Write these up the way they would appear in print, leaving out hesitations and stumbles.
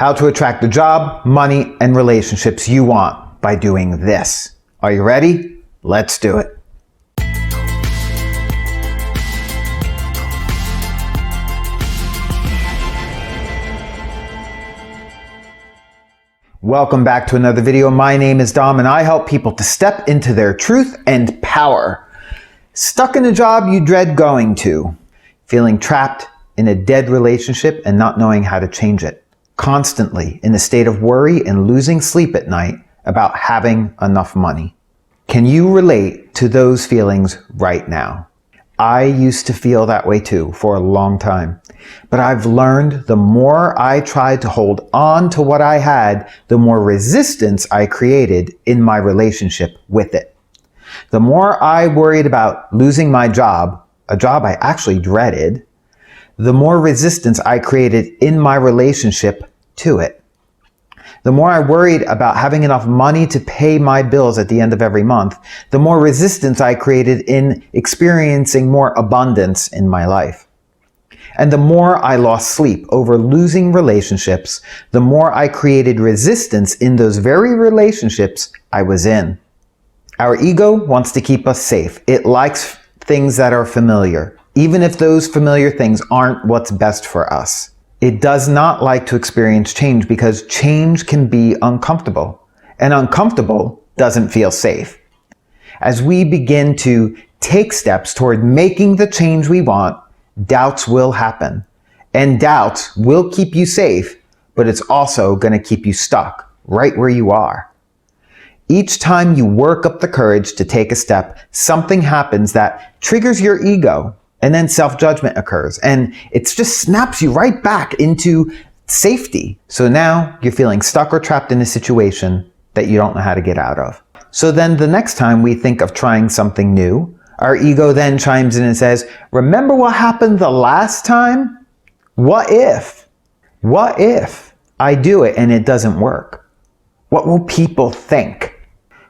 How to attract the job, money, and relationships you want by doing this. Are you ready? Let's do it. Welcome back to another video. My name is Dom and I help people to step into their truth and power. Stuck in a job you dread going to. Feeling trapped in a dead relationship and not knowing how to change it. Constantly in a state of worry and losing sleep at night about having enough money. Can you relate to those feelings right now? I used to feel that way too for a long time. But I've learned the more I tried to hold on to what I had, the more resistance I created in my relationship with it. The more I worried about losing my job, a job I actually dreaded, the more resistance I created in my relationship to it. The more I worried about having enough money to pay my bills at the end of every month, the more resistance I created in experiencing more abundance in my life. And the more I lost sleep over losing relationships, the more I created resistance in those very relationships I was in. Our ego wants to keep us safe. It likes things that are familiar, even if those familiar things aren't what's best for us. It does not like to experience change because change can be uncomfortable, and uncomfortable doesn't feel safe. As we begin to take steps toward making the change we want, doubts will happen, and doubts will keep you safe, but it's also going to keep you stuck right where you are. Each time you work up the courage to take a step, something happens that triggers your ego, and then self-judgment occurs, and it just snaps you right back into safety. So now you're feeling stuck or trapped in a situation that you don't know how to get out of. So then the next time we think of trying something new, our ego then chimes in and says, remember what happened the last time? What if? What if I do it and it doesn't work? What will people think?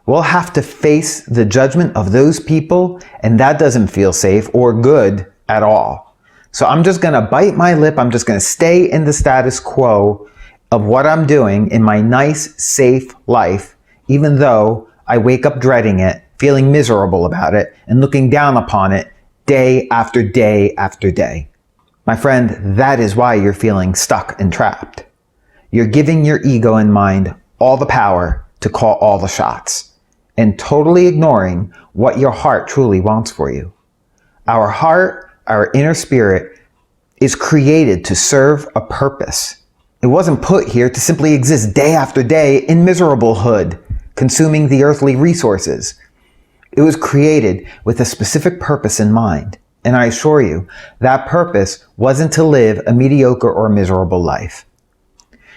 We'll have to face the judgment of those people, and that doesn't feel safe or good at all. So I'm just going to bite my lip. I'm just going to stay in the status quo of what I'm doing in my nice, safe life, even though I wake up dreading it, feeling miserable about it, and looking down upon it day after day after day. My friend, that is why you're feeling stuck and trapped. You're giving your ego and mind all the power to call all the shots, and totally ignoring what your heart truly wants for you. Our heart, our inner spirit, is created to serve a purpose. It wasn't put here to simply exist day after day in miserablehood, consuming the earthly resources. It was created with a specific purpose in mind. And I assure you, that purpose wasn't to live a mediocre or miserable life.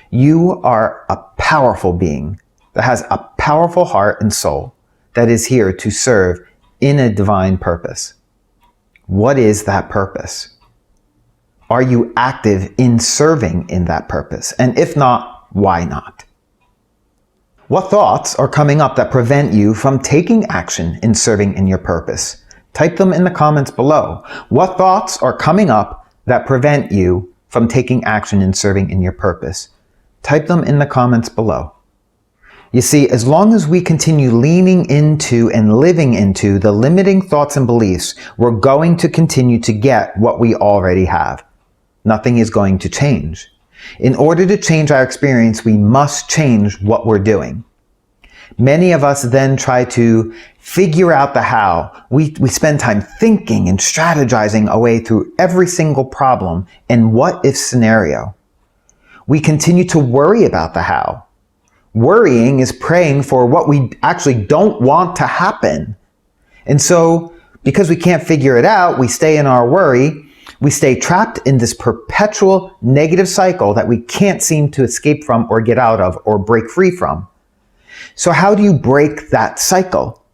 You are a powerful being that has a powerful heart and soul that is here to serve in a divine purpose. What is that purpose? Are you active in serving in that purpose? And if not, why not? What thoughts are coming up that prevent you from taking action in serving in your purpose? Type them in the comments below. What thoughts are coming up that prevent you from taking action in serving in your purpose? Type them in the comments below. You see, as long as we continue leaning into and living into the limiting thoughts and beliefs, we're going to continue to get what we already have. Nothing is going to change. In order to change our experience, we must change what we're doing. Many of us then try to figure out the how. We spend time thinking and strategizing a way through every single problem and what if scenario. We continue to worry about the how. Worrying is praying for what we actually don't want to happen. And so, because we can't figure it out, we stay in our worry. We stay trapped in this perpetual negative cycle that we can't seem to escape from or get out of or break free from. So how do you break that cycle?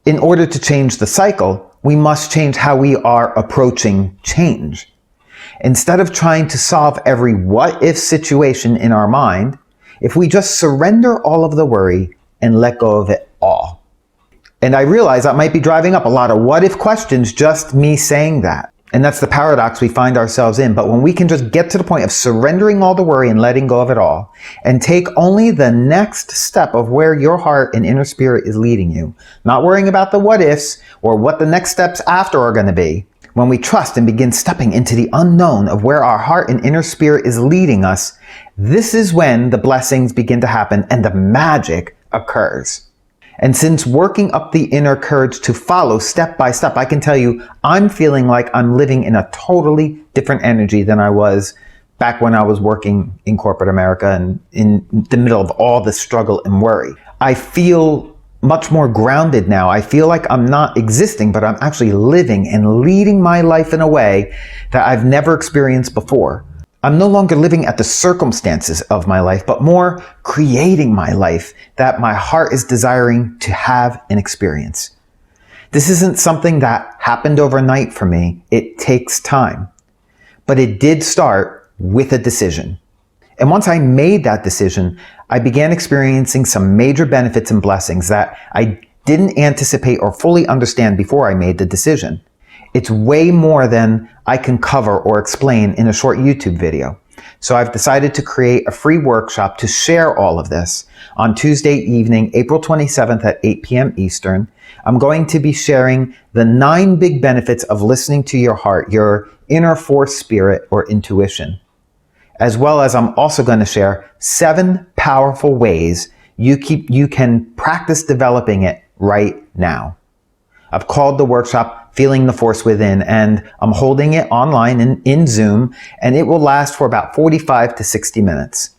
In order to change the cycle, we must change how we are approaching change. Instead of trying to solve every what-if situation in our mind, if we just surrender all of the worry and let go of it all. And I realize that might be driving up a lot of what-if questions, just me saying that. And that's the paradox we find ourselves in. But when we can just get to the point of surrendering all the worry and letting go of it all, and take only the next step of where your heart and inner spirit is leading you, not worrying about the what ifs or what the next steps after are going to be, when we trust and begin stepping into the unknown of where our heart and inner spirit is leading us, this is when the blessings begin to happen and the magic occurs. And since working up the inner courage to follow step by step, I can tell you, I'm feeling like I'm living in a totally different energy than I was back when I was working in corporate America and in the middle of all this struggle and worry. I feel much more grounded now. I feel like I'm not existing, but I'm actually living and leading my life in a way that I've never experienced before. I'm no longer living at the circumstances of my life, but more creating my life that my heart is desiring to have and experience. This isn't something that happened overnight for me. It takes time. But it did start with a decision. And once I made that decision, I began experiencing some major benefits and blessings that I didn't anticipate or fully understand before I made the decision. It's way more than I can cover or explain in a short YouTube video. So I've decided to create a free workshop to share all of this. On Tuesday evening, April 27th at 8 p.m. Eastern, I'm going to be sharing the 9 big benefits of listening to your heart, your inner force spirit or intuition. As well as I'm also going to share 7 powerful ways you can practice developing it right now. I've called the workshop Feeling the Force Within, and I'm holding it online in Zoom, and it will last for about 45 to 60 minutes.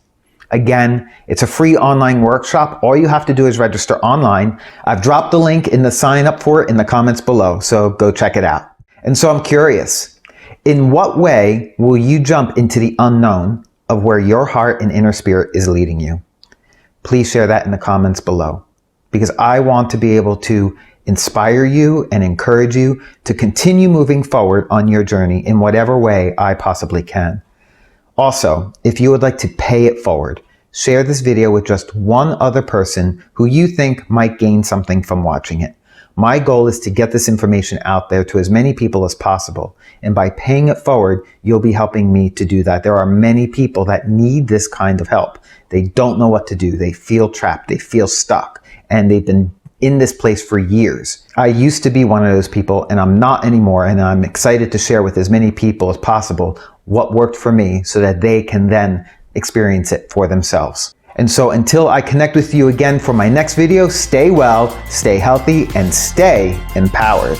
Again, it's a free online workshop. All you have to do is register online. I've dropped the link in the sign up for it in the comments below, so go check it out. And so I'm curious, in what way will you jump into the unknown of where your heart and inner spirit is leading you? Please share that in the comments below, because I want to be able to inspire you and encourage you to continue moving forward on your journey in whatever way I possibly can. Also, if you would like to pay it forward, share this video with just one other person who you think might gain something from watching it. My goal is to get this information out there to as many people as possible. And by paying it forward, you'll be helping me to do that. There are many people that need this kind of help. They don't know what to do. They feel trapped. They feel stuck. And they've been in this place for years. I used to be one of those people, and I'm not anymore, and I'm excited to share with as many people as possible what worked for me so that they can then experience it for themselves. And so until I connect with you again for my next video, stay well, stay healthy, and stay empowered.